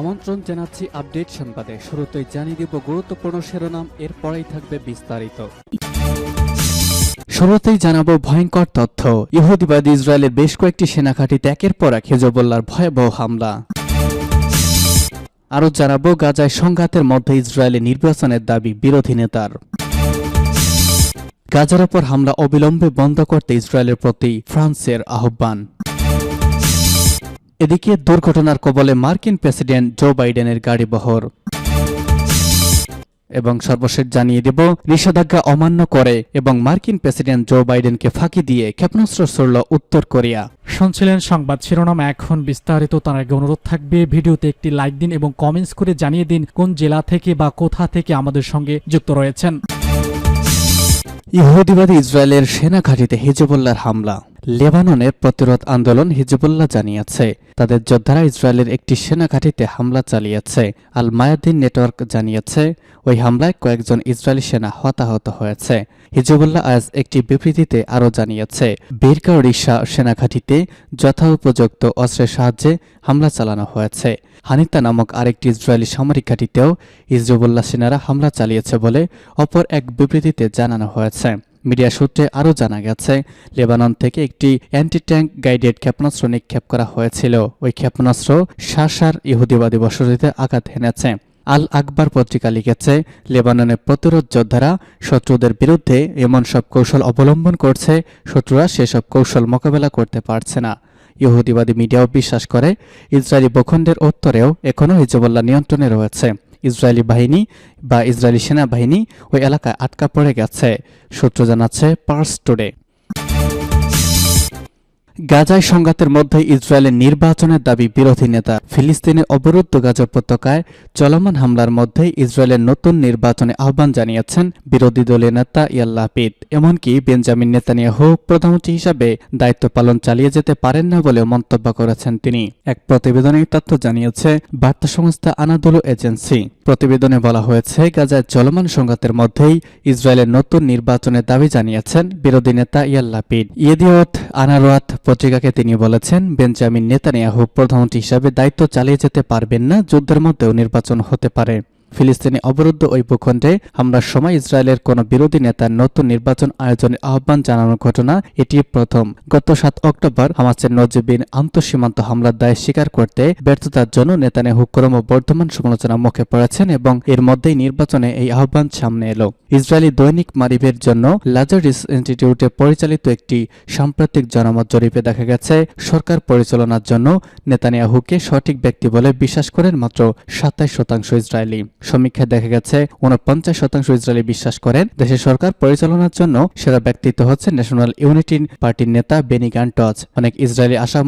আমন্ত্রণ জানাচ্ছি আপডেট সংবাদে। শুরুতেই জানিয়ে দিব গুরুত্বপূর্ণ শিরোনাম, এরপরেই থাকবে বিস্তারিত। শুরুতেই জানাবো ভয়ঙ্কর তথ্য। ইহুদিবাদী ইসরায়েলের বেশ কয়েকটি সেনাঘাঁটিতে একের পর এক হিজবুল্লাহর ভয়াবহ হামলা। আরও জানাবো গাজায় সংঘাতের মধ্যে ইসরায়েলে নির্বাচনের দাবি বিরোধী নেতার। গাজার ওপর হামলা অবিলম্বে বন্ধ করতে ইসরায়েলের প্রতি ফ্রান্সের আহ্বান। এদিকে দুর্ঘটনার কবলে মার্কিন প্রেসিডেন্ট জো বাইডেনের গাড়িবহর। এবং সর্বশেষ জানিয়ে দেব নিষেধাজ্ঞা অমান্য করে এবং মার্কিন প্রেসিডেন্ট জো বাইডেনকে ফাঁকি দিয়ে ক্ষেপণাস্ত্র ছুড়ল উত্তর কোরিয়া। শুনছিলেন সংবাদ শিরোনাম, এখন বিস্তারিত। তার আগে অনুরোধ থাকবে ভিডিওতে একটি লাইক দিন এবং কমেন্টস করে জানিয়ে দিন কোন জেলা থেকে বা কোথা থেকে আমাদের সঙ্গে যুক্ত রয়েছেন। ইহুদিবাদী ইসরায়েলের সেনাঘাঁটিতে হিজবুল্লাহর হামলা। লেবাননের প্রতিরোধ আন্দোলন হিজবুল্লাহ জানিয়েছে তাদের যোদ্ধারা ইসরায়েলের একটি সেনাঘাঁটিতে হামলা চালিয়েছে। আল মায়াদিন নেটওয়ার্ক জানিয়েছে ওই হামলায় কয়েকজন ইসরায়েলি সেনা হতাহত হয়েছে। হিজবুল্লাহ আজ একটি বিবৃতিতে আরও জানিয়েছে বীরকাও রিসা সেনাঘাঁটিতে যথোপযুক্ত অস্ত্রের সাহায্যে হামলা চালানো হয়েছে। হানিতা নামক আরেকটি ইসরায়েলি সামরিক ঘাঁটিতেও হিজবুল্লাহ সেনারা হামলা চালিয়েছে বলে অপর এক বিবৃতিতে জানানো হয়েছে। মিডিয়া সূত্রে আরও জানা গেছে লেবানন থেকে একটি অ্যান্টি ট্যাঙ্ক গাইডেড ক্ষেপণাস্ত্র নিক্ষেপ করা হয়েছিল। ওই ক্ষেপণাস্ত্র শাসার ইহুদিবাদী বসতিতে আঘাত হেনেছে। আল আকবর পত্রিকা লিখেছে লেবাননের প্রতিরোধ যোদ্ধারা শত্রুদের বিরুদ্ধে এমন সব কৌশল অবলম্বন করছে শত্রুরা সেসব কৌশল মোকাবেলা করতে পারছে না। ইহুদিবাদী মিডিয়াও বিশ্বাস করে ইসরায়েলি ভূখণ্ডের উত্তরেও এখনও হিজবুল্লাহ নিয়ন্ত্রণে রয়েছে। ইসরায়েলি বাহিনী বা ইসরায়েলি সেনাবাহিনী ওই এলাকায় আটকা পড়ে গেছে, সূত্র জানাচ্ছে পার্স টুডে। গাজায় সংঘাতের মধ্যে ইসরায়েলের নির্বাচনের দাবি বিরোধী নেতা। ফিলিস্তিনে অবরুদ্ধ গাজা উপত্যকায় চলমান হামলার মধ্যে ইসরায়েলের নতুন নির্বাচনে আহ্বান জানিয়েছেন বিরোধী দলীয় নেতা ইয়ার লাপিদ। এমনকি বেঞ্জামিন নেতানিয়াহু প্রধানমন্ত্রী হিসাবে দায়িত্ব পালন চালিয়ে যেতে পারেন না বলেও মন্তব্য করেছেন তিনি। এক প্রতিবেদনে তথ্য জানিয়েছে বার্তা সংস্থা আনাদোলু এজেন্সি। প্রতিবেদনে বলা হয়েছে গাজায় চলমান সংঘাতের মধ্যেই ইসরায়েলের নতুন নির্বাচনের দাবি জানিয়েছেন বিরোধী নেতা ইয়ার লাপিদ। ইয়েদিওত আনারোয়াত পত্রিকাকে তিনি বলেছেন বেঞ্জামিন নেতানিয়াহু প্রধানমন্ত্রী হিসাবে দায়িত্ব চালিয়ে যেতে পারবেন না, যুদ্ধের মধ্যেও নির্বাচন হতে পারে। ফিলিস্তিনে অবরুদ্ধ ওই ভূখণ্ডে হামলার সময় ইসরায়েলের কোন বিরোধী নেতার নতুন নির্বাচন আয়োজনের আহ্বান জানানোর ঘটনা এটি প্রথম। গত 7 অক্টোবর হামাসের নজিবিন আন্তঃসীমান্ত হামলার দায় স্বীকার করতে ব্যর্থতার জন্য নেতানিয়াহু ক্রমবর্ধমান সমালোচনার মুখে পড়েছেন এবং এর মধ্যেই নির্বাচনে এই আহ্বান সামনে এলো। ইসরায়েলি দৈনিক মারিবের জন্য লাজারিস ইনস্টিটিউটে পরিচালিত একটি সাম্প্রতিক জনমত জরিপে দেখা গেছে সরকার পরিচালনার জন্য নেতানিয়াহুকে সঠিক ব্যক্তি বলে বিশ্বাস করেন মাত্র 27% ইসরায়েলি। সমীক্ষায় দেখা গেছে 49% ইসরায়েলি বিশ্বাস করেন দেশের সরকার পরিচালনার জন্য সেরা ব্যক্তিত্ব হচ্ছে ন্যাশনাল ইউনিটি পার্টির নেতা বেনি গান্টজ। অনেক ইসরায়েলি আশা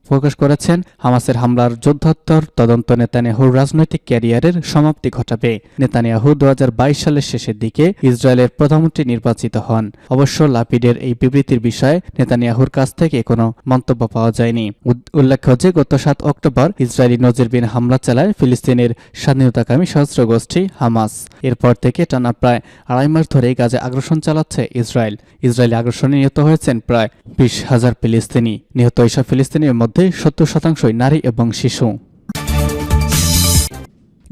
প্রকাশ করেছেন হামাসের হামলার যুদ্ধোত্তর তদন্ত নেতানিয়াহুর রাজনৈতিক ক্যারিয়ারের সমাপ্তি ঘটাবে। নেতানিয়াহু 2022 সালের শেষের দিকে ইসরায়েলের প্রধানমন্ত্রী নির্বাচিত হন। অবশ্য লাপিডের এই বিবৃতির বিষয়ে নেতানিয়াহুর কাছ থেকে কোনো মন্তব্য পাওয়া যায়নি। উল্লেখ্য যে গত 7 অক্টোবর ইসরায়েলি নজিরবিহীন হামলা চালায় ফিলিস্তিনের স্বাধীনতাকামী সশস্ত্র গোষ্ঠী হামাস। এরপর থেকে টানা প্রায় 2.5 মাস ধরে গাজায় আগ্রাসন চালাচ্ছে ইসরায়েল। ইসরায়েলি আগ্রাসনে নিহত হয়েছেন প্রায় 20,000 ফিলিস্তিনি। নিহত এইসব ফিলিস্তিনির মধ্যে 70% নারী এবং শিশু।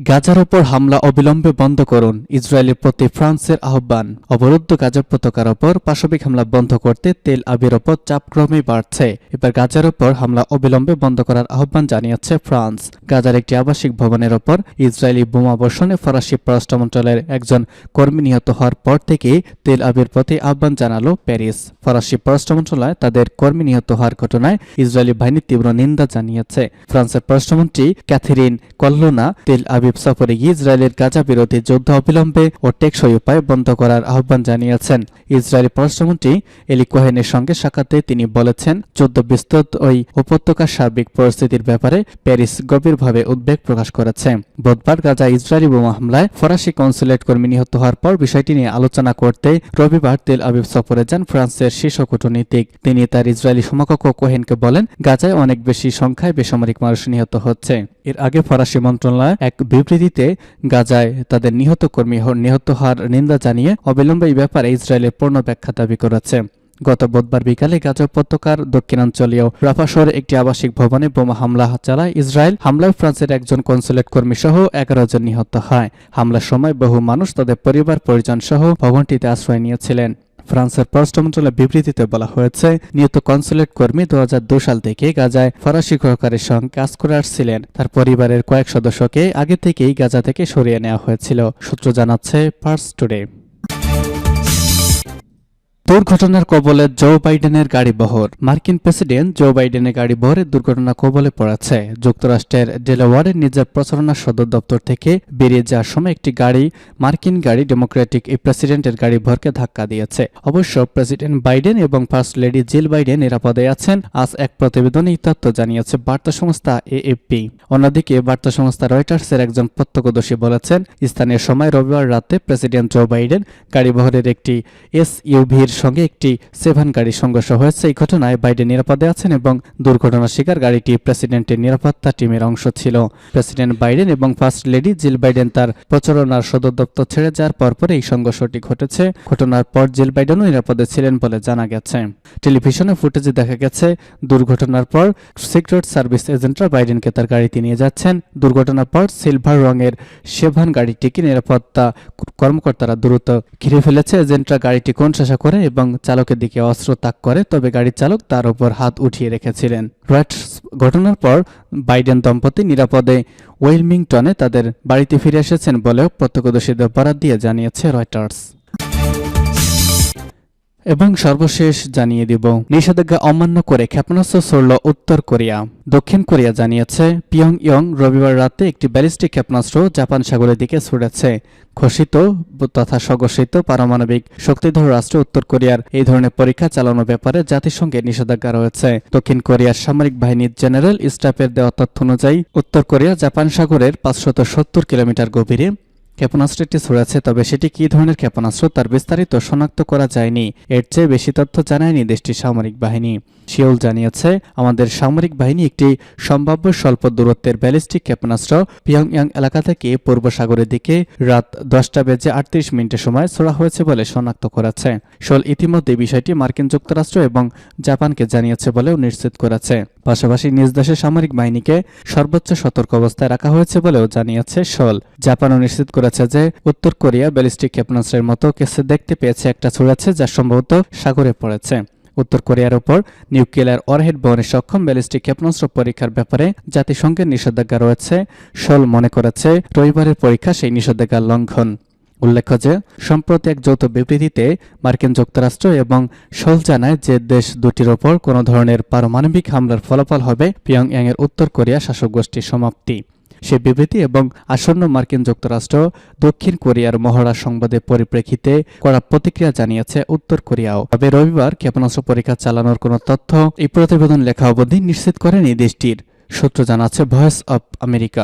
গাজার ওপর হামলা অবিলম্বে বন্ধ করুন, ইসরায়েলের প্রতি ফ্রান্সের আহ্বান। অবরুদ্ধ গাজা উপত্যকার ওপর পাশবিক হামলা বন্ধ করতে তেল আবিবের ওপর চাপ ক্রমেই বাড়ছে। এবার গাজার ওপর হামলা অবিলম্বে বন্ধ করার আহ্বান জানিয়েছে ফ্রান্স। গাজার একটি আবাসিক ভবনের ওপর ইসরায়েলি বোমাবর্ষণে ফরাসি পররাষ্ট্র মন্ত্রণালয়ের একজন কর্মী নিহত হওয়ার পর থেকেই তেল আবিবের প্রতি আহ্বান জানালো প্যারিস। ফরাসি পররাষ্ট্র মন্ত্রণালয় তাদের কর্মী নিহত হওয়ার ঘটনায় ইসরায়েলি বাহিনীর তীব্র নিন্দা জানিয়েছে। ফ্রান্সের পররাষ্ট্রমন্ত্রী ক্যাথেরিন কল্লোনা তেল আবিব সফরে গিয়ে ইসরায়েলের গাজা বিরোধী যুদ্ধ অবিলম্বে ও টেকসই উপায়ে বন্ধ করার আহ্বান জানিয়েছেন। ইসরায়েলি পররাষ্ট্রমন্ত্রী এলি কোহেনের সঙ্গে সাক্ষাতে তিনি বলেছেন যুদ্ধ বিস্তৃত ওই উপত্যকার সার্বিক পরিস্থিতির ব্যাপারে প্যারিস গভীরভাবে উদ্বেগ প্রকাশ করেছে। বুধবার গাজা ইসরায়েলি বোমা হামলায় ফরাসি কনসুলেট কর্মী নিহত হওয়ার পর বিষয়টি নিয়ে আলোচনা করতে রবিবার তেল আবিব সফরে যান ফ্রান্সের শীর্ষ কূটনীতিক। তিনি তার ইসরায়েলি সমকক্ষ কোহেনকে বলেন গাজায় অনেক বেশি সংখ্যায় বেসামরিক মানুষ নিহত হচ্ছে। এর আগে ফরাসি মন্ত্রণালয় এক বিবৃতিতে গাজায় তাদের নিহত কর্মী নিহত হওয়ার নিন্দা জানিয়ে অবিলম্বে এই ব্যাপারে ইসরায়েলের পূর্ণ ব্যাখ্যা দাবি করেছে। গত বুধবার বিকালে গাজা উপত্যকার দক্ষিণাঞ্চলীয় রাফা শহরে একটি আবাসিক ভবনে বোমা হামলা চালায় ইসরায়েল। হামলায় ফ্রান্সের একজন কনসুলেট কর্মী সহ 11 জন নিহত হয়। হামলার সময় বহু মানুষ তাদের পরিবার পরিজন সহ ভবনটিতে আশ্রয় নিয়েছিলেন। ফ্রান্সের পররাষ্ট্র মন্ত্রণালয়ের বিবৃতিতে বলা হয়েছে, নিহত কনসুলেট কর্মী 2002 সাল থেকে গাজায় ফরাসি সহকারীর সঙ্গে কাজ করে আসছিলেন। তার পরিবারের কয়েক সদস্যকে আগে থেকেই গাজা থেকে সরিয়ে নেওয়া হয়েছিল, সূত্র জানাচ্ছে পার্স টুডে। দুর্ঘটনার কবলে জো বাইডেনের গাড়িবহর। মার্কিন প্রেসিডেন্ট জো বাইডেনের গাড়িবহরের দুর্ঘটনা কবলে পড়েছে। যুক্তরাষ্ট্রের ডেলাওয়ারের নিজের প্রচারণা সদর দপ্তর থেকে বেরিয়ে যাওয়ার সময় একটি মার্কিন গাড়ি ডেমোক্রেটিক এই প্রেসিডেন্টের গাড়িবহরকে ধাক্কা দিয়েছে। অবশ্য প্রেসিডেন্ট বাইডেন এবং ফার্স্ট লেডি জিল বাইডেন নিরাপদে আছেন। আজ এক প্রতিবেদনে এই তথ্য জানিয়েছে বার্তা সংস্থা এএফপি। অন্যদিকে বার্তা সংস্থা রয়টার্সের একজন প্রত্যক্ষদর্শী বলেছেন, স্থানীয় সময় রবিবার রাতে প্রেসিডেন্ট জো বাইডেন গাড়িবহরের একটি এসইউভির সঙ্গে একটি সেভান গাড়ি সংঘর্ষ হয়েছে। এই ঘটনায় বাইডেন নিরাপদে আছেন এবং দুর্ঘটনার শিকার গাড়িটি প্রেসিডেন্টের নিরাপত্তা টিমের অংশ ছিল। প্রেসিডেন্ট বাইডেন এবং ফার্স্ট লেডি জিল বাইডেন তার প্রচারণার সদর দপ্তর ছেড়ে যাওয়ার পরপর এই সংঘর্ষটি ঘটেছে। ঘটনার পর জিল বাইডেনও নিরাপদে ছিলেন বলে জানা গেছে। টেলিভিশনে ফুটেজে দেখা গেছে দুর্ঘটনার পর সিক্রেট সার্ভিস এজেন্টরা বাইডেনকে তার গাড়িতে নিয়ে যাচ্ছেন। দুর্ঘটনার পর সিলভার রঙের সেভান গাড়িটিকে নিরাপত্তা কর্মকর্তারা দ্রুত ঘিরে ফেলেছে। এজেন্টরা গাড়িটি কোণঠাসা করে এবং চালকের দিকে অস্ত্র তাক করে, তবে গাড়ির চালক তার উপর হাত উঠিয়ে রেখেছিলেন। ঘটনার পর বাইডেন দম্পতি নিরাপদে ওয়েলমিংটনে তাদের বাড়িতে ফিরে এসেছেন বলেও প্রত্যক্ষদর্শীদের বরাত দিয়ে জানিয়েছে রয়টার্স। এবং সর্বশেষ জানিয়ে দিব, নিষেধাজ্ঞা অমান্য করে ক্ষেপণাস্ত্র ছড়ল উত্তর কোরিয়া। দক্ষিণ কোরিয়া জানিয়েছে, পিয়ংইয়ং রবিবার রাতে একটি ব্যালিস্টিক ক্ষেপণাস্ত্র জাপান সাগরের দিকে ছুড়েছে। ঘোষিত তথা স্বঘোষিত পারমাণবিক শক্তিধর রাষ্ট্র উত্তর কোরিয়ার এই ধরনের পরীক্ষা চালানোর ব্যাপারে জাতিসংঘের নিষেধাজ্ঞা রয়েছে। দক্ষিণ কোরিয়ার সামরিক বাহিনীর জেনারেল স্টাফের দেওয়া তথ্য অনুযায়ী উত্তর কোরিয়া জাপান সাগরের 570 কিলোমিটার গভীরে ক্ষেপণাস্ত্রটি ছুড়েছে, তবে সেটি কী ধরনের ক্ষেপণাস্ত্র তার বিস্তারিত শনাক্ত করা যায়নি। এর চেয়ে বেশি তথ্য জানায়নি দেশটির সামরিক বাহিনী। সিওল জানিয়েছে, আমাদের সামরিক বাহিনী একটি সম্ভাব্য স্বল্প দূরত্বের ব্যালিস্টিক ক্ষেপণাস্ত্র পিয়ংইয়ং এলাকা থেকে পূর্ব সাগরের দিকে রাত 10:38 সময় ছোড়া হয়েছে বলে শনাক্ত করেছে। সিওল ইতিমধ্যে বিষয়টি মার্কিন যুক্তরাষ্ট্র এবং জাপানকে জানিয়েছে বলেও নিশ্চিত করেছে। পাশাপাশি নিজ দেশের সামরিক বাহিনীকে সর্বোচ্চ সতর্ক অবস্থায় রাখা হয়েছে বলেও জানিয়েছে সিওল। জাপানও নিশ্চিত করেছে যে উত্তর কোরিয়া ব্যালিস্টিক ক্ষেপণাস্ত্রের মতো কিছু দেখতে পেয়েছে একটা ছুড়েছে যা সম্ভবত সাগরে পড়েছে। উত্তর কোরিয়ার ওপর নিউক্লিয়ার ওয়ারহেড বহনে সক্ষম ব্যালিস্টিক ক্ষেপণাস্ত্র পরীক্ষার ব্যাপারে জাতিসংঘের নিষেধাজ্ঞা রয়েছে। সিওল মনে করেছে রবিবারের পরীক্ষা সেই নিষেধাজ্ঞার লঙ্ঘন। উল্লেখ্য যে সম্প্রতি এক যৌথ বিবৃতিতে মার্কিন যুক্তরাষ্ট্র এবং সিওল জানায় যে দেশ দুটির ওপর কোনো ধরনের পারমাণবিক হামলার ফলাফল হবে পিয়ংইয়ংয়ের উত্তর কোরিয়া শাসক গোষ্ঠীর সমাপ্তি। সে বিবৃতি এবং আসন্ন মার্কিন যুক্তরাষ্ট্র দক্ষিণ কোরিয়ার মহড়া সংবাদের পরিপ্রেক্ষিতে কড়া প্রতিক্রিয়া জানিয়েছে উত্তর কোরিয়াও। তবে রবিবার ক্ষেপণাস্ত্র পরীক্ষা চালানোর কোনো তথ্য এই প্রতিবেদন লেখা অবধি নিশ্চিত করেনি দেশটির। সূত্র জানাচ্ছে ভয়েস অব আমেরিকা।